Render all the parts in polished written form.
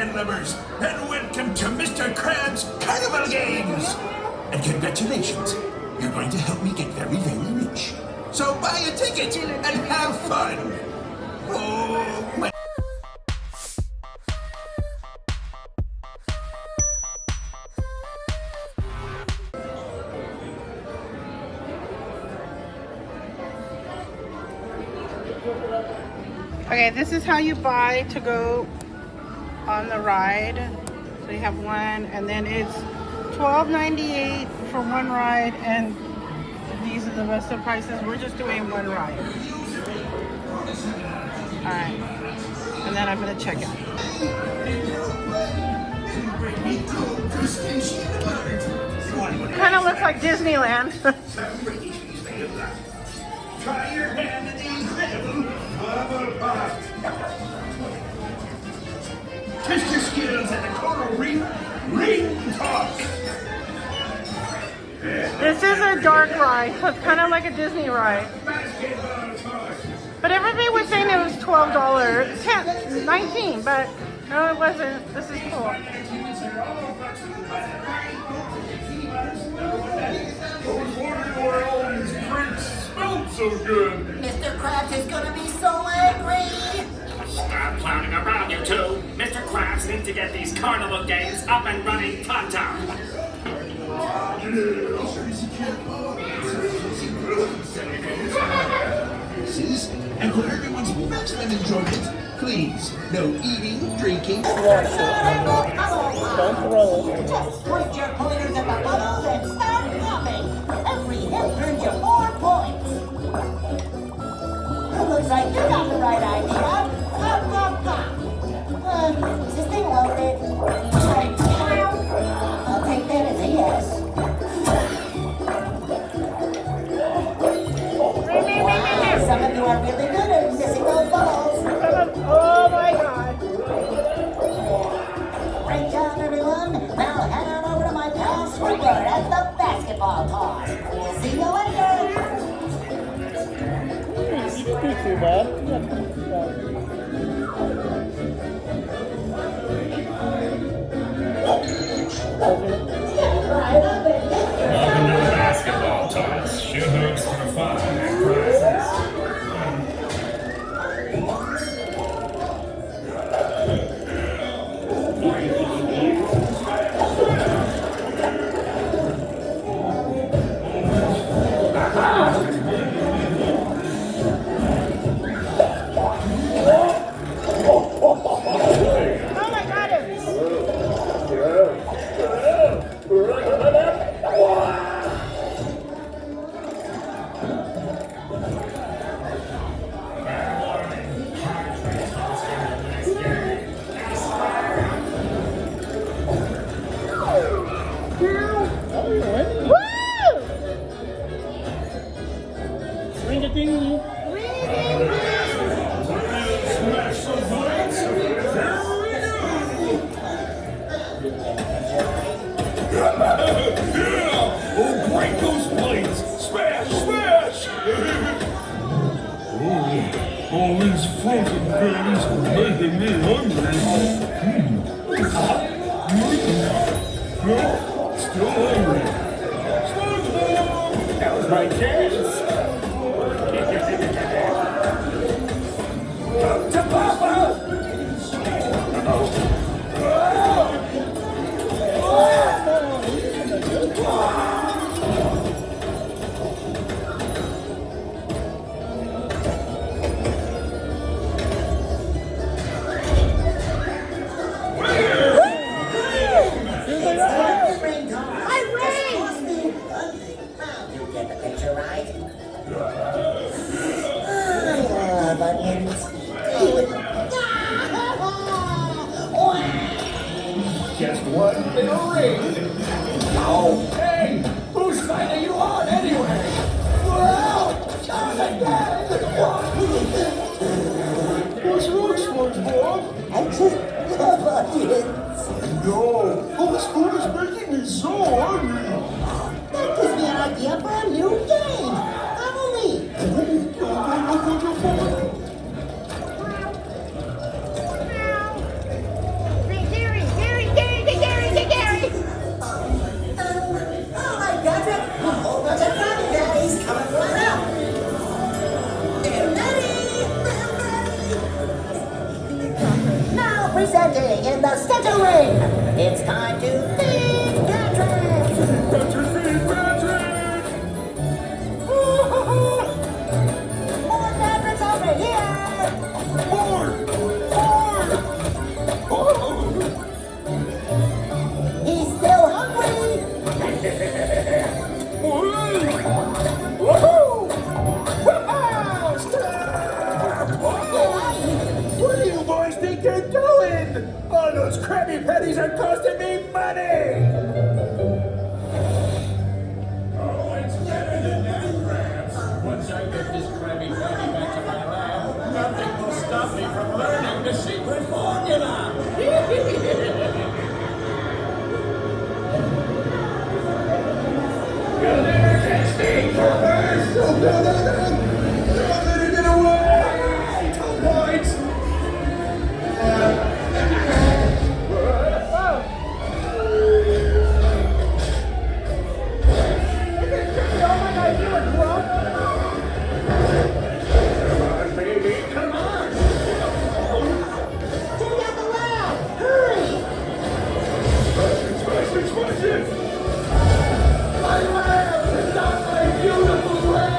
landlubbers, and welcome to Mr. Crab's Carnival Games! And congratulations, you're going to help me get very, very rich. So buy a ticket and have fun! Oh, my... Okay, this is how you buy to go on the ride. So you have one, and then it's $12.98 for one ride, and these are the rest of the prices. We're just doing one ride. Alright, and then I'm gonna check out. Kind of looks like Disneyland. Try your hand at the incredible bubble pop. Test your skills at the coral reef. Ring talk. This is a dark ride, so it's kind of like a Disney ride. But everybody was saying it was $12, $19, but no, it wasn't. This is cool. So good. Mr. Krabs is gonna be so angry! Stop clowning around, you two! Mr. Krabs needs to get these carnival games up and running pronto! And for everyone's maximum enjoyment, please, no eating, drinking. Don't throw it. Just point your pointers at the bubbles and start popping! Every hit earns you 4 points! Looks like you got the right idea. Pop, pop, pop. Is this thing loaded? I'll take that as a yes. Wow, some of you are really good at missing those balls. Oh my god. Great job, everyone. Now head on over to my pal Squidward at the basketball toss. See you later. Not too bad. Not too bad. Welcome to the basketball toss. Shoot hoops for fun and prizes. All these frozen goodies are making me hungry. Still hungry. SpongeBob! That was my chance! To Papa! Just one little ring. Oh, hey, whose side are you on anyway? Well, not again. What's wrong, SpongeBob? I just love onions. No, all this food is making me so hungry. That gives me an idea for a new game. Follow me. Thank you. presenting in the center ring. It's time to feed Patrick. More Patricks over here. He's still hungry. What do you boys think you're doing? All those Krabby Patties are costing me money! Oh, it's better than that, Krabs. Once I get this Krabby Patty back to my lab, nothing will stop me from learning the secret formula. You'll never catch me, Krabs. No, don't let her get away! 2 points! Come on, baby, come on. Take out the lab. Hurry. Smash it! My lab is not my beautiful lab.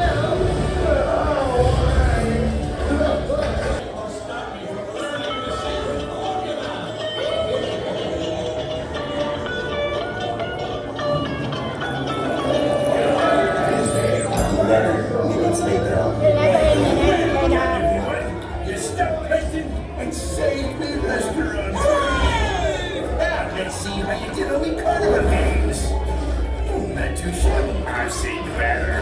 Stop me from learning the secret formula. You stop pestering and save me restaurant! Now let's see how you did on the Carnival games. Not too shabby. I've seen better.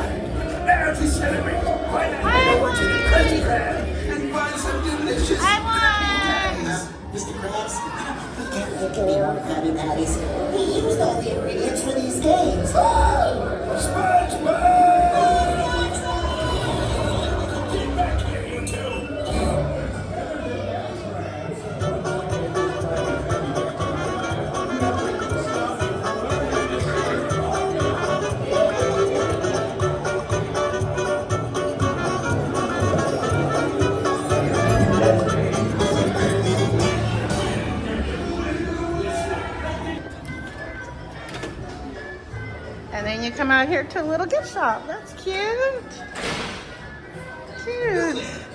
Now to celebrate, why not go over to the Krusty Krab and buy some delicious Krabby Patties? Mr. Krabs, we can't make any more Krabby Patties. We used all the ingredients for these games. SpongeBob! Get back here, you two! And then you come out here to a little gift shop. That's cute. Cute.